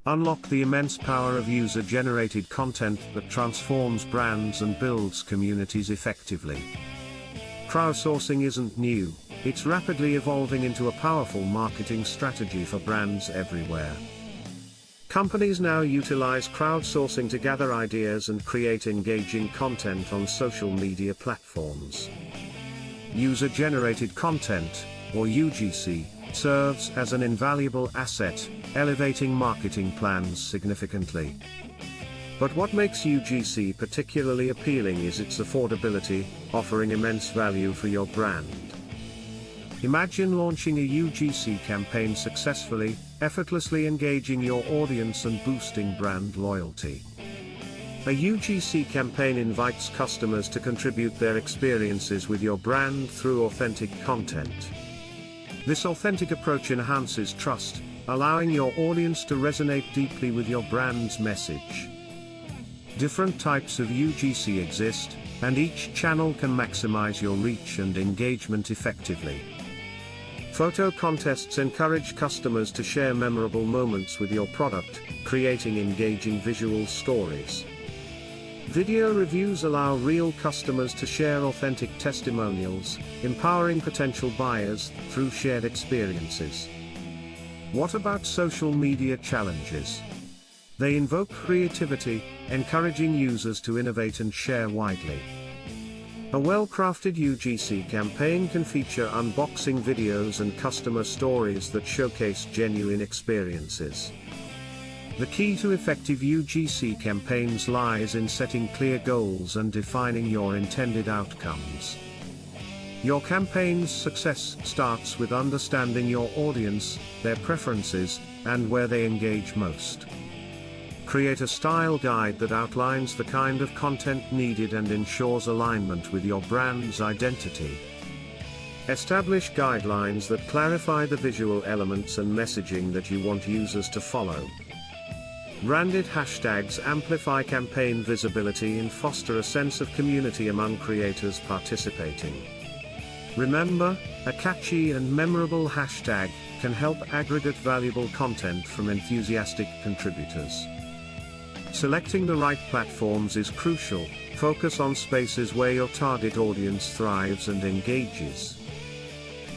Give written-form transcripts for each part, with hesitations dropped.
Unlock the immense power of user-generated content that transforms brands and builds communities effectively. Crowdsourcing isn't new, it's rapidly evolving into a powerful marketing strategy for brands everywhere. Companies now utilize crowdsourcing to gather ideas and create engaging content on social media platforms. User-generated content, or UGC, serves as an invaluable asset, elevating marketing plans significantly. But what makes UGC particularly appealing is its affordability, offering immense value for your brand. Imagine launching a UGC campaign successfully, effortlessly engaging your audience and boosting brand loyalty. A UGC campaign invites customers to contribute their experiences with your brand through authentic content. This authentic approach enhances trust, allowing your audience to resonate deeply with your brand's message. Different types of UGC exist, and each channel can maximize your reach and engagement effectively. Photo contests encourage customers to share memorable moments with your product, creating engaging visual stories. Video reviews allow real customers to share authentic testimonials, empowering potential buyers through shared experiences. What about social media challenges? They invoke creativity, encouraging users to innovate and share widely. A well-crafted UGC campaign can feature unboxing videos and customer stories that showcase genuine experiences. The key to effective UGC campaigns lies in setting clear goals and defining your intended outcomes. Your campaign's success starts with understanding your audience, their preferences, and where they engage most. Create a style guide that outlines the kind of content needed and ensures alignment with your brand's identity. Establish guidelines that clarify the visual elements and messaging that you want users to follow. Branded hashtags amplify campaign visibility and foster a sense of community among creators participating. Remember, a catchy and memorable hashtag can help aggregate valuable content from enthusiastic contributors. Selecting the right platforms is crucial. Focus on spaces where your target audience thrives and engages.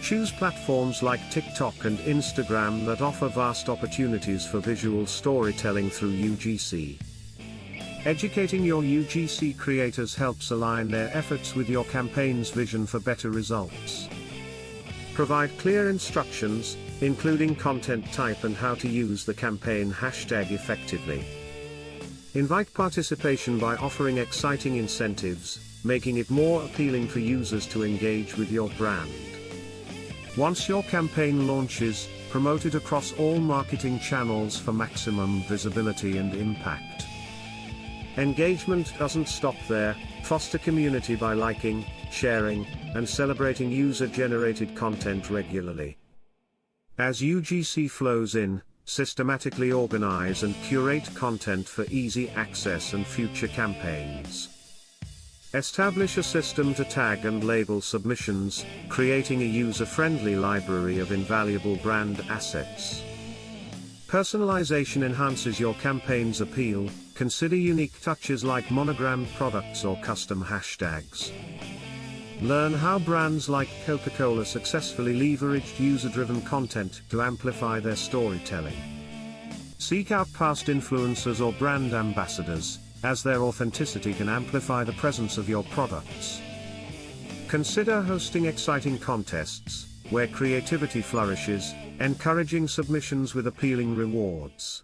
Choose platforms like TikTok and Instagram that offer vast opportunities for visual storytelling through UGC. Educating your UGC creators helps align their efforts with your campaign's vision for better results. Provide clear instructions, including content type and how to use the campaign hashtag effectively. Invite participation by offering exciting incentives, making it more appealing for users to engage with your brand. Once your campaign launches, promote it across all marketing channels for maximum visibility and impact. Engagement doesn't stop there. Foster community by liking, sharing, and celebrating user-generated content regularly. As UGC flows in, systematically organize and curate content for easy access and future campaigns. Establish a system to tag and label submissions, creating a user-friendly library of invaluable brand assets. Personalization enhances your campaign's appeal. Consider unique touches like monogrammed products or custom hashtags. Learn how brands like Coca-Cola successfully leveraged user-driven content to amplify their storytelling. Seek out past influencers or brand ambassadors, as their authenticity can amplify the presence of your products. Consider hosting exciting contests, where creativity flourishes, encouraging submissions with appealing rewards.